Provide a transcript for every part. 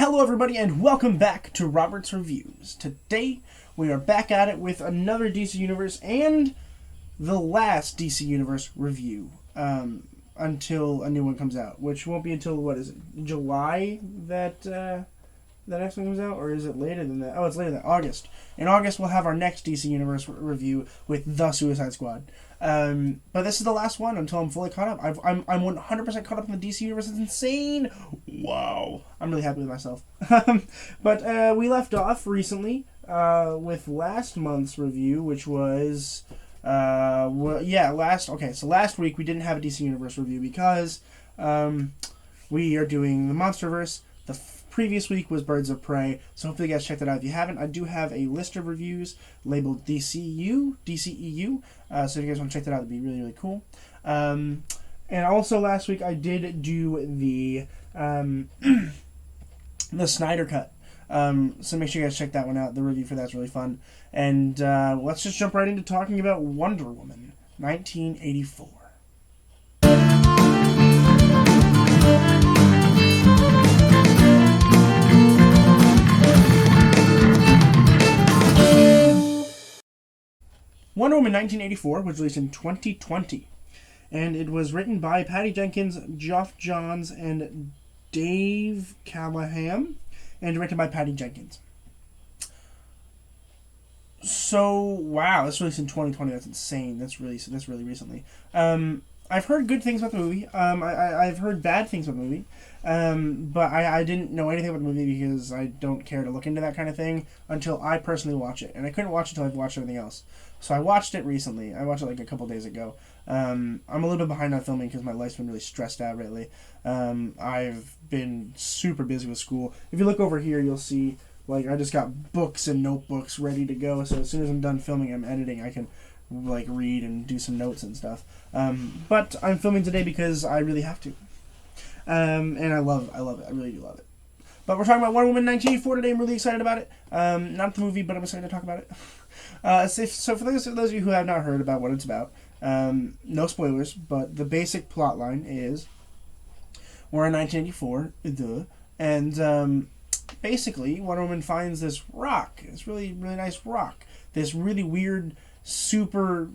Hello everybody and welcome back to Robert's Reviews. Today we are back at it with another DC Universe and the last DC Universe review until a new one comes out, which won't be until, what is it, July that the next one comes out, or is it later than that? Oh, it's later than August. In August we'll have our next DC Universe review with The Suicide Squad. But this is the last one until I'm fully caught up. I'm 100% caught up in the DC Universe. It's insane. Wow. I'm really happy with myself. But we left off recently with last month's review, which was... last week we didn't have a DC Universe review because we are doing the Monsterverse. The previous week was Birds of Prey, so hopefully you guys checked that out. If you haven't, I do have a list of reviews labeled DCEU, so if you guys want to check that out, it'd be really, really cool. And also last week I did do the the Snyder Cut, so make sure you guys check that one out. The review for that's really fun. And let's just jump right into talking about Wonder Woman 1984. Wonder Woman 1984 was released in 2020, and it was written by Patty Jenkins, Geoff Johns, and Dave Callahan, and directed by Patty Jenkins. So, wow, this was released in 2020. That's insane. That's really recently. I've heard good things about the movie. I've heard bad things about the movie. But I didn't know anything about the movie because I don't care to look into that kind of thing until I personally watch it. And I couldn't watch it until I've watched everything else. So I watched it recently. I watched it like a couple days ago. I'm a little bit behind on filming because my life's been really stressed out lately. I've been super busy with school. If you look over here, you'll see, like, I just got books and notebooks ready to go. So as soon as I'm done filming and editing, I can, like, read and do some notes and stuff. But I'm filming today because I really have to. And I love it. I really do love it. But we're talking about Wonder Woman 1984 today. I'm really excited about it. Not the movie, but I'm excited to talk about it. So for those of you who have not heard about what it's about, no spoilers, but the basic plot line is we're in 1984, and basically Wonder Woman finds this rock. This really, really nice rock. This really weird, super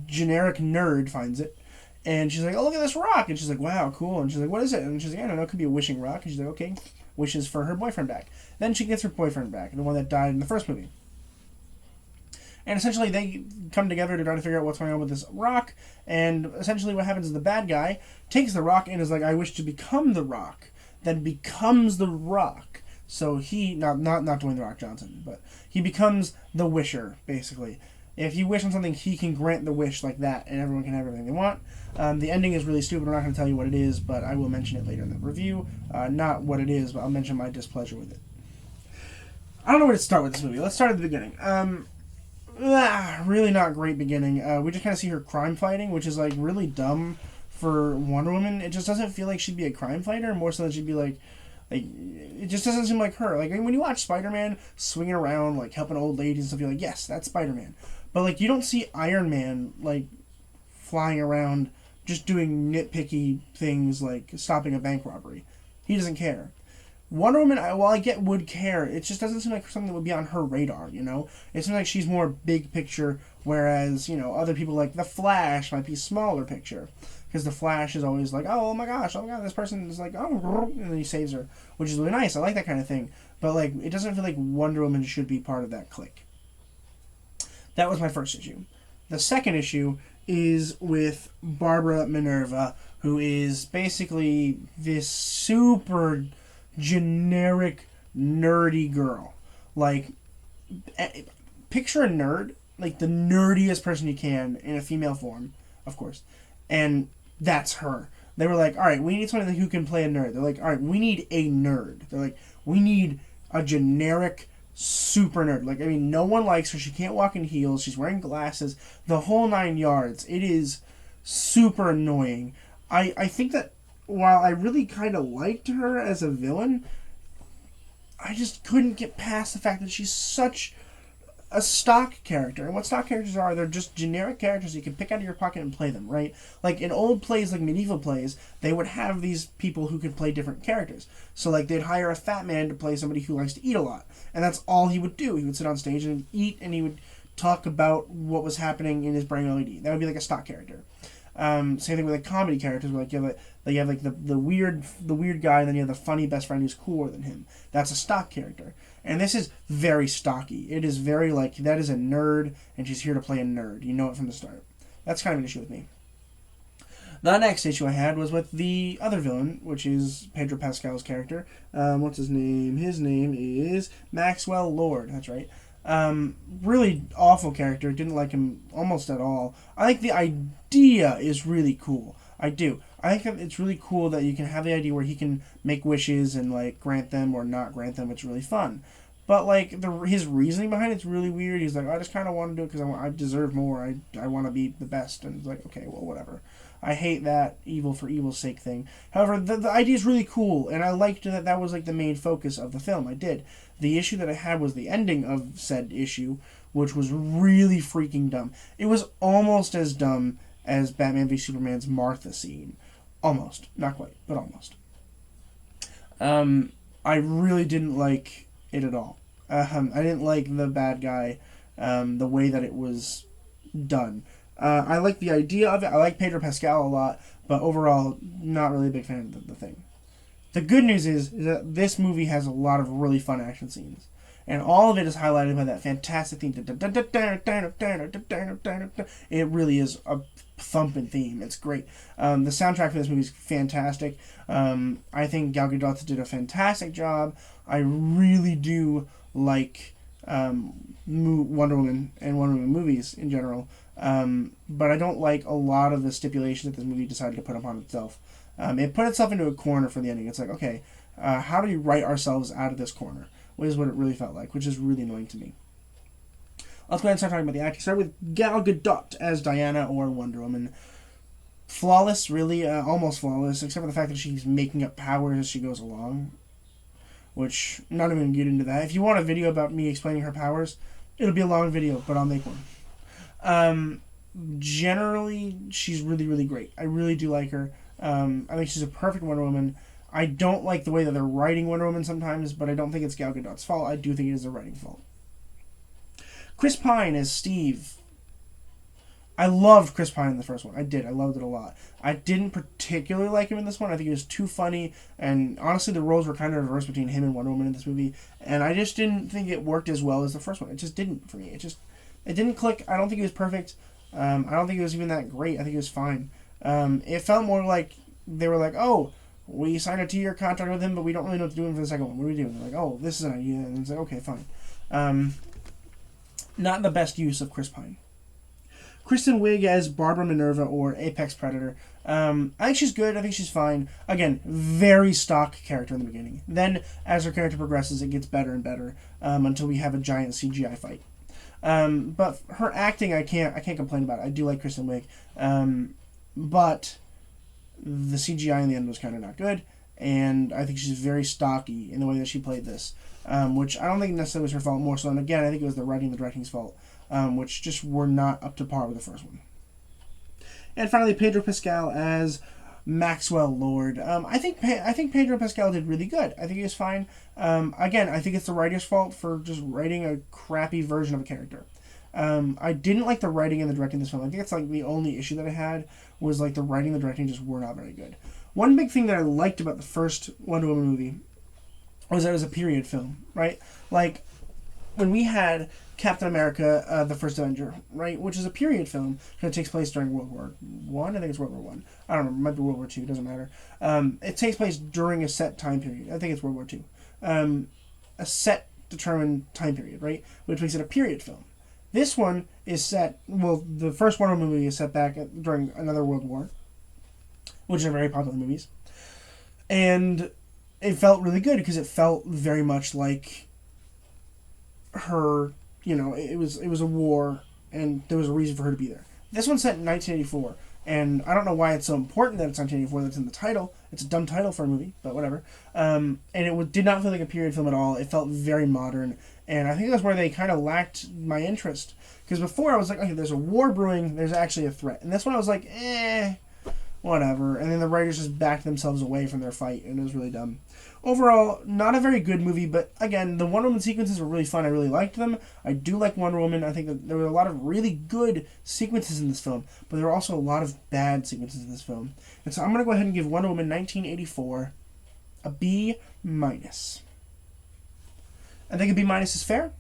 generic nerd finds it. And she's like, oh, look at this rock. And she's like, wow, cool. And she's like, what is it? And she's like, I don't know, it could be a wishing rock. And she's like, okay, wishes for her boyfriend back. Then she gets her boyfriend back, the one that died in the first movie. And essentially they come together to try to figure out what's going on with this rock. And essentially what happens is the bad guy takes the rock and is like, I wish to become the rock. Then becomes the rock. So he, not Dwayne The Rock Johnson, but he becomes the wisher, basically. If you wish on something, he can grant the wish like that, and everyone can have everything they want. The ending is really stupid. I'm not going to tell you what it is, but I will mention it later in the review. Not what it is, but I'll mention my displeasure with it. I don't know where to start with this movie. Let's start at the beginning. Really not great beginning. We just kind of see her crime fighting, which is, like, really dumb for Wonder Woman. It just doesn't feel like she'd be a crime fighter, more so than she'd be, like, it just doesn't seem like her. Like, when you watch Spider-Man swinging around, like, helping old ladies and stuff, you're like, yes, that's Spider-Man. But, like, you don't see Iron Man, like, flying around just doing nitpicky things like stopping a bank robbery. He doesn't care. Wonder Woman, while I get would care, it just doesn't seem like something that would be on her radar, you know? It seems like she's more big picture, whereas, you know, other people like The Flash might be smaller picture. Because The Flash is always like, oh my god, this person is like, oh, and then he saves her, which is really nice. I like that kind of thing. But, like, it doesn't feel like Wonder Woman should be part of that clique. That was my first issue. The second issue is with Barbara Minerva, who is basically this super generic, nerdy girl. Like, picture a nerd, like the nerdiest person you can in a female form, of course. And that's her. They were like, all right, we need somebody who can play a nerd. They're like, all right, we need a nerd. They're like, we need a generic super nerd. Like, I mean, no one likes her. She can't walk in heels. She's wearing glasses. The whole 9 yards. It is super annoying. I think that while I really kind of liked her as a villain, I just couldn't get past the fact that she's such a stock character. And what stock characters are, they're just generic characters you can pick out of your pocket and play them, right? Like in old plays, like medieval plays, they would have these people who could play different characters. So like they'd hire a fat man to play somebody who likes to eat a lot. And that's all he would do. He would sit on stage and eat, and he would talk about what was happening in his brain while he'd eat. That would be like a stock character. Same thing with like comedy characters, where like you have like the weird guy, and then you have the funny best friend who's cooler than him. That's a stock character, and this is very stocky. It is very like, that is a nerd, and she's here to play a nerd. You know it from the start. That's kind of an issue with me. The next issue I had was with the other villain, which is Pedro Pascal's character. What's his name? His name is Maxwell Lord. That's right. Really awful character. Didn't like him almost at all. I think the idea is really cool. I do. I think it's really cool that you can have the idea where he can make wishes and like grant them or not grant them. It's really fun. But like his reasoning behind it's really weird. He's like, I just kind of want to do it because I deserve more. I want to be the best. And it's like, okay, well, whatever. I hate that evil for evil's sake thing. However, the idea is really cool, and I liked that was like the main focus of the film. I did. The issue that I had was the ending of said issue, which was really freaking dumb. It was almost as dumb as Batman v Superman's Martha scene. Almost. Not quite, but almost. I really didn't like it at all. I didn't like the bad guy, the way that it was done. I like the idea of it. I like Pedro Pascal a lot, but overall, not really a big fan of the thing. The good news is that this movie has a lot of really fun action scenes. And all of it is highlighted by that fantastic theme. It really is a thumping theme. It's great. The soundtrack for this movie is fantastic. I think Gal Gadot did a fantastic job. I really do like Wonder Woman and Wonder Woman movies in general. But I don't like a lot of the stipulations that this movie decided to put upon itself. It put itself into a corner for the ending. It's like, okay, how do we write ourselves out of this corner? Which is what it really felt like, which is really annoying to me. Let's go ahead and start talking about the acting. Start with Gal Gadot as Diana or Wonder Woman. Flawless, really, almost flawless, except for the fact that she's making up powers as she goes along. Which, not even going to get into that. If you want a video about me explaining her powers, it'll be a long video, but I'll make one. Generally, she's really, really great. I really do like her. I think she's a perfect Wonder Woman. I don't like the way that they're writing Wonder Woman sometimes, but I don't think it's Gal Gadot's fault. I do think it is the writing fault. Chris Pine as Steve. I loved Chris Pine in the first one. I did. I loved it a lot. I didn't particularly like him in this one. I think he was too funny, and honestly, the roles were kind of reversed between him and Wonder Woman in this movie, and I just didn't think it worked as well as the first one. It just didn't for me. It didn't click. I don't think he was perfect. I don't think it was even that great. I think it was fine. It felt more like they were like, oh, we signed a 2-year contract with him, but we don't really know what to do for the second one. What do we do? And they're like, oh, this is an idea. And it's like, okay, fine. Not the best use of Chris Pine. Kristen Wiig as Barbara Minerva or Apex Predator. I think she's good. I think she's fine. Again, very stock character in the beginning. Then, as her character progresses, it gets better and better until we have a giant CGI fight. But her acting, I can't complain about it. I do like Kristen Wiig. But the CGI in the end was kind of not good, and I think she's very stocky in the way that she played this, which I don't think necessarily was her fault more so. And again, I think it was the writing and the directing's fault, which just were not up to par with the first one. And finally, Pedro Pascal as Maxwell Lord. I think Pedro Pascal did really good. I think he was fine. Again, I think it's the writer's fault for just writing a crappy version of a character. I didn't like the writing and the directing of this film. I think it's like the only issue that I had was like the writing and the directing just were not very good. One big thing that I liked about the first Wonder Woman movie was that it was a period film, right? Like when we had Captain America, the First Avenger, right, which is a period film that takes place during World War One. I think it's World War One. I don't know. It might be World War Two. It doesn't matter. It takes place during a set time period. I think it's World War Two. A set determined time period, right, which makes it a period film. This one is set, well, the first Wonder Woman movie is set back during another World War, which are very popular movies. And it felt really good because it felt very much like her, you know, it was a war and there was a reason for her to be there. This one's set in 1984, and I don't know why it's so important that it's 1984 that's in the title. It's a dumb title for a movie, but whatever. And it did not feel like a period film at all. It felt very modern, and I think that's where they kind of lacked my interest. Because before I was like, okay, there's a war brewing, there's actually a threat. And that's when I was like, whatever. And then the writers just backed themselves away from their fight, and it was really dumb. Overall, not a very good movie, but again, the Wonder Woman sequences were really fun. I really liked them. I do like Wonder Woman. I think that there were a lot of really good sequences in this film, but there were also a lot of bad sequences in this film. And so I'm going to go ahead and give Wonder Woman 1984 a B-. I think a B- is fair.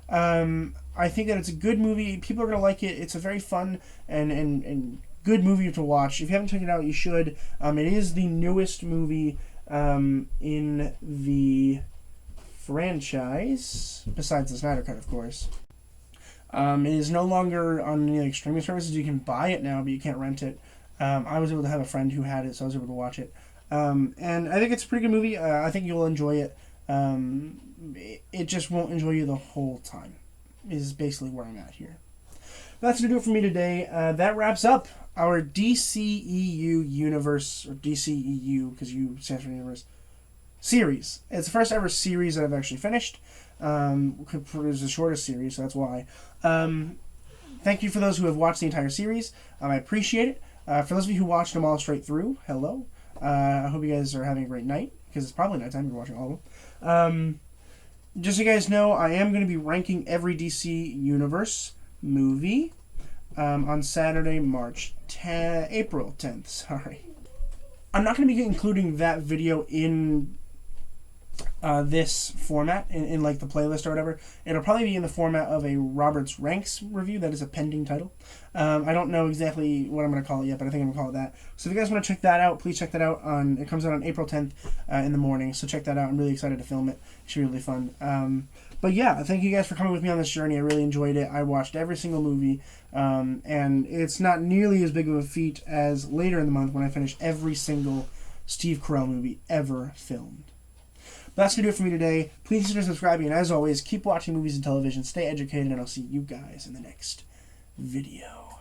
I think that it's a good movie. People are going to like it. It's a very fun and good movie to watch. If you haven't checked it out, you should. It is the newest movie in the franchise, besides the Snyder Cut, of course. It is no longer on any streaming services. You can buy it now, but you can't rent it. I was able to have a friend who had it, so I was able to watch it. And I think it's a pretty good movie. I think you'll enjoy it. It just won't enjoy you the whole time, is basically where I'm at here. That's going to do it for me today. That wraps up our DCEU universe, or DCEU, because U stands for universe, series. It's the first ever series that I've actually finished. It was the shortest series, so that's why. Thank you for those who have watched the entire series. I appreciate it. For those of you who watched them all straight through, hello. I hope you guys are having a great night, because it's probably nighttime if you're watching all of them. Just so you guys know, I am going to be ranking every DC Universe movie on Saturday, April 10th, sorry. I'm not going to be including that video in this format, in like the playlist or whatever. It'll probably be in the format of a Robert's Ranks review. That is a pending title. I don't know exactly what I'm going to call it yet, but I think I'm going to call it that. So if you guys want to check that out, please check that out. It comes out on April 10th in the morning, so check that out. I'm really excited to film it. It should be really fun. But yeah, thank you guys for coming with me on this journey. I really enjoyed it. I watched every single movie, and it's not nearly as big of a feat as later in the month when I finish every single Steve Carell movie ever filmed. But that's going to do it for me today. Please consider subscribing, and as always, keep watching movies and television, stay educated, and I'll see you guys in the next video.